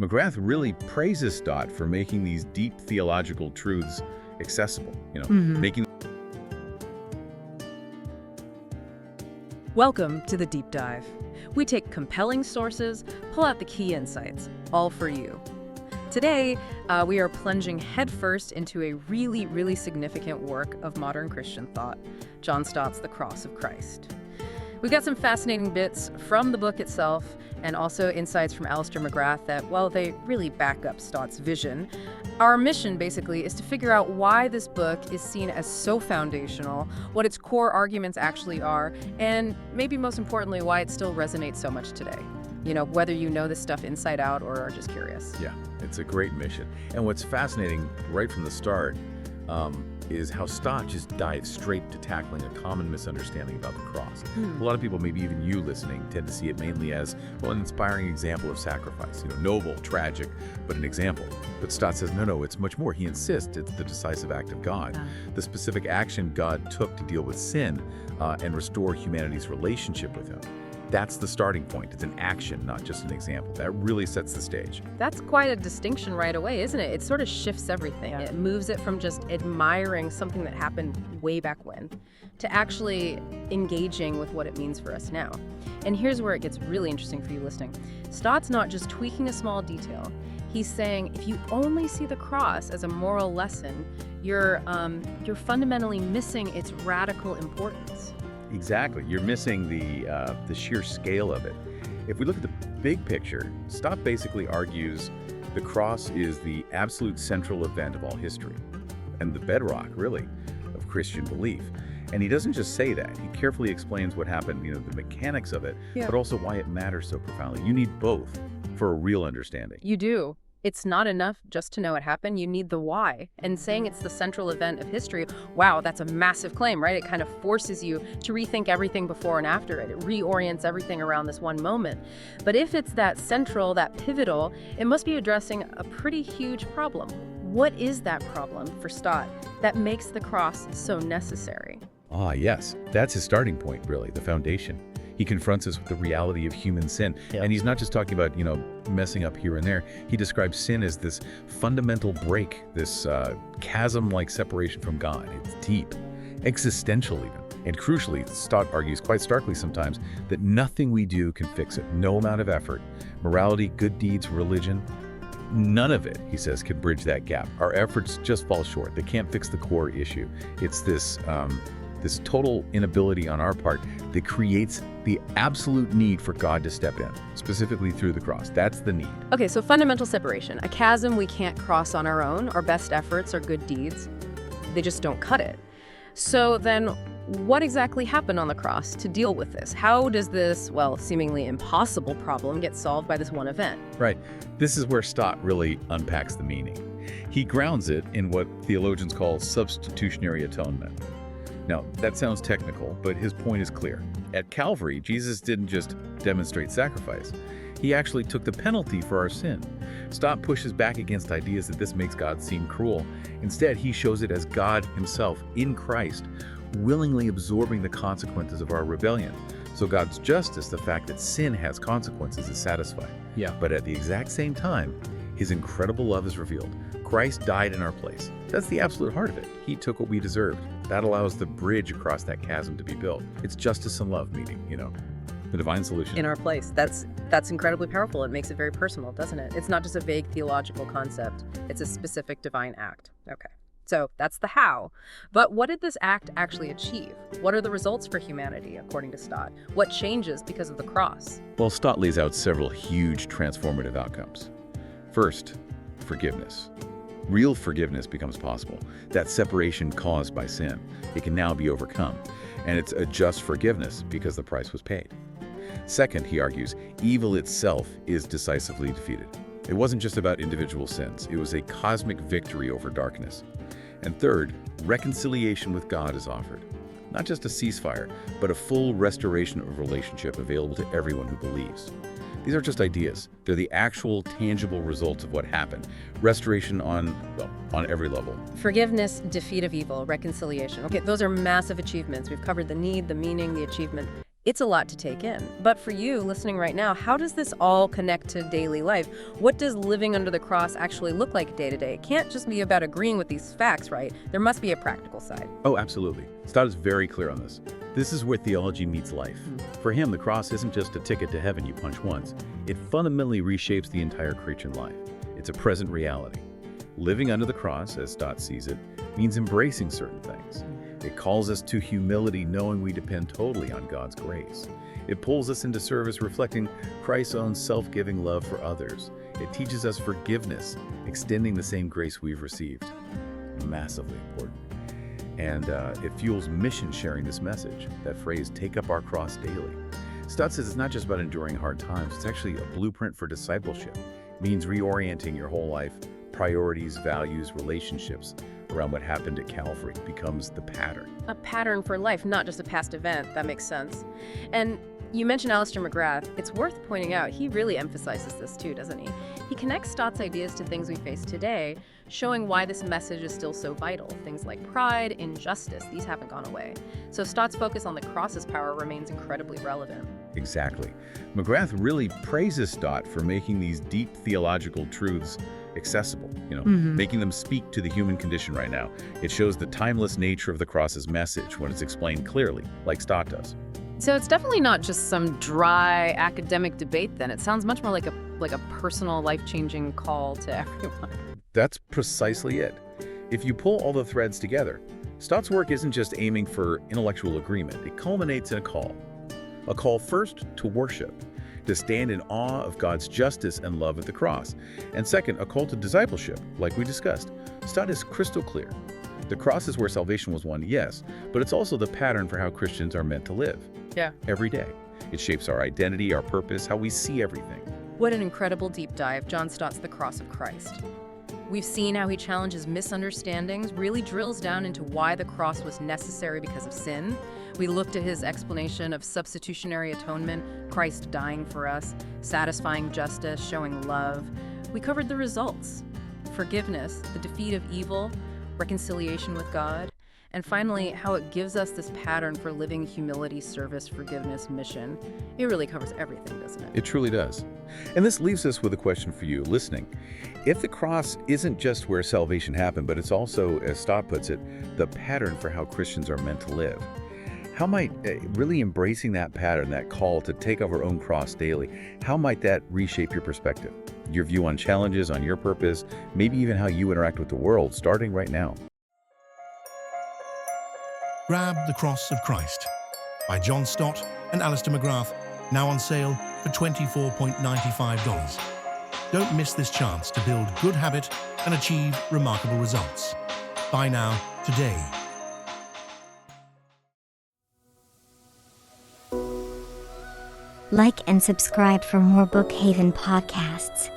McGrath really praises Stott for making these deep theological truths accessible, making. Welcome to the Deep Dive. We take compelling sources, pull out the key insights, all for you. Today, we are plunging headfirst into a really, really significant work of modern Christian thought, John Stott's The Cross of Christ. We've got some fascinating bits from the book itself and also insights from Alister McGrath that, well, they really back up Stott's vision. Our mission, basically, is to figure out why this book is seen as so foundational, what its core arguments actually are, and maybe most importantly, why it still resonates so much today. Whether you know this stuff inside out or are just curious. Yeah, it's a great mission. And what's fascinating right from the start is how Stott just dives straight to tackling a common misunderstanding about the cross. A lot of people, maybe even you listening, tend to see it mainly as, well, an inspiring example of sacrifice. Noble, tragic, but an example. But Stott says, no, it's much more. He insists it's the decisive act of God, the specific action God took to deal with sin and restore humanity's relationship with him. That's the starting point. It's an action, not just an example. That really sets the stage. That's quite a distinction right away, isn't it? It sort of shifts everything. Yeah. It moves it from just admiring something that happened way back when to actually engaging with what it means for us now. And here's where it gets really interesting for you listening. Stott's not just tweaking a small detail. He's saying if you only see the cross as a moral lesson, you're fundamentally missing its radical importance. Exactly. You're missing the sheer scale of it. If we look at the big picture, Stott basically argues the cross is the absolute central event of all history and the bedrock, really, of Christian belief. And he doesn't just say that. He carefully explains what happened, the mechanics of it, but also why it matters so profoundly. You need both for a real understanding. You do. It's not enough just to know it happened. You need the why. And saying it's the central event of history, wow, that's a massive claim, right? It kind of forces you to rethink everything before and after it. It reorients everything around this one moment. But if it's that central, that pivotal, it must be addressing a pretty huge problem. What is that problem for Stott that makes the cross so necessary? Ah, yes. That's his starting point, really, the foundation. He confronts us with the reality of human sin. Yeah. And he's not just talking about, messing up here and there. He describes sin as this fundamental break, this chasm-like separation from God. It's deep, existential even. And crucially, Stott argues quite starkly sometimes that nothing we do can fix it. No amount of effort, morality, good deeds, religion, none of it, he says, can bridge that gap. Our efforts just fall short. They can't fix the core issue. It's this total inability on our part that creates the absolute need for God to step in, specifically through the cross. That's the need. Okay, so fundamental separation, a chasm we can't cross on our own. Our best efforts, our good deeds, they just don't cut it. So then what exactly happened on the cross to deal with this? How does this, seemingly impossible problem get solved by this one event? Right. This is where Stott really unpacks the meaning. He grounds it in what theologians call substitutionary atonement. Now, that sounds technical, but his point is clear. At Calvary, Jesus didn't just demonstrate sacrifice. He actually took the penalty for our sin. Stott pushes back against ideas that this makes God seem cruel. Instead, he shows it as God himself, in Christ, willingly absorbing the consequences of our rebellion. So God's justice, the fact that sin has consequences, is satisfied. Yeah. But at the exact same time, his incredible love is revealed. Christ died in our place. That's the absolute heart of it. He took what we deserved. That allows the bridge across that chasm to be built. It's justice and love meeting, the divine solution. In our place. That's incredibly powerful. It makes it very personal, doesn't it? It's not just a vague theological concept. It's a specific divine act. Okay. So that's the how. But what did this act actually achieve? What are the results for humanity, according to Stott? What changes because of the cross? Well, Stott lays out several huge transformative outcomes. First, forgiveness. Real forgiveness becomes possible. That separation caused by sin, it can now be overcome. And it's a just forgiveness because the price was paid. Second, he argues, evil itself is decisively defeated. It wasn't just about individual sins. It was a cosmic victory over darkness. And third, reconciliation with God is offered. Not just a ceasefire, but a full restoration of relationship available to everyone who believes. These aren't just ideas. They're the actual, tangible results of what happened. Restoration on every level. Forgiveness, defeat of evil, reconciliation. Okay, those are massive achievements. We've covered the need, the meaning, the achievement. It's a lot to take in. But for you, listening right now, how does this all connect to daily life? What does living under the cross actually look like day to day? It can't just be about agreeing with these facts, right? There must be a practical side. Oh, absolutely. Stott is very clear on this. This is where theology meets life. For him, the cross isn't just a ticket to heaven you punch once. It fundamentally reshapes the entire Christian life. It's a present reality. Living under the cross, as Stott sees it, means embracing certain things. It calls us to humility, knowing we depend totally on God's grace. It pulls us into service, reflecting Christ's own self-giving love for others. It teaches us forgiveness, extending the same grace we've received. Massively important. And it fuels mission sharing this message. That phrase, take up our cross daily. Stott says it's not just about enduring hard times, it's actually a blueprint for discipleship. It means reorienting your whole life, priorities, values, relationships around what happened at Calvary becomes the pattern. A pattern for life, not just a past event. That makes sense. And you mentioned Alister McGrath. It's worth pointing out he really emphasizes this too, doesn't he? He connects Stott's ideas to things we face today, showing why this message is still so vital. Things like pride, injustice, these haven't gone away. So Stott's focus on the cross's power remains incredibly relevant. Exactly. McGrath really praises Stott for making these deep theological truths accessible, making them speak to the human condition right now. It shows the timeless nature of the cross's message when it's explained clearly, like Stott does. So it's definitely not just some dry academic debate then. It sounds much more like a personal, life-changing call to everyone. That's precisely it. If you pull all the threads together, Stott's work isn't just aiming for intellectual agreement. It culminates in a call. A call first to worship, to stand in awe of God's justice and love at the cross. And second, a call to discipleship, like we discussed. Stott is crystal clear. The cross is where salvation was won, yes, but it's also the pattern for how Christians are meant to live. Yeah. Every day. It shapes our identity, our purpose, how we see everything. What an incredible deep dive, John Stott's The Cross of Christ. We've seen how he challenges misunderstandings, really drills down into why the cross was necessary because of sin. We looked at his explanation of substitutionary atonement, Christ dying for us, satisfying justice, showing love. We covered the results: forgiveness, the defeat of evil, reconciliation with God, and finally, how it gives us this pattern for living humility, service, forgiveness, mission. It really covers everything, doesn't it? It truly does. And this leaves us with a question for you listening. If the cross isn't just where salvation happened, but it's also, as Stott puts it, the pattern for how Christians are meant to live, how might really embracing that pattern, that call to take up our own cross daily, how might that reshape your perspective, your view on challenges, on your purpose, maybe even how you interact with the world, starting right now? Grab The Cross of Christ by John Stott and Alister McGrath, now on sale for $24.95. Don't miss this chance to build good habit and achieve remarkable results. Buy now, today. Like and subscribe for more Bookhaven podcasts.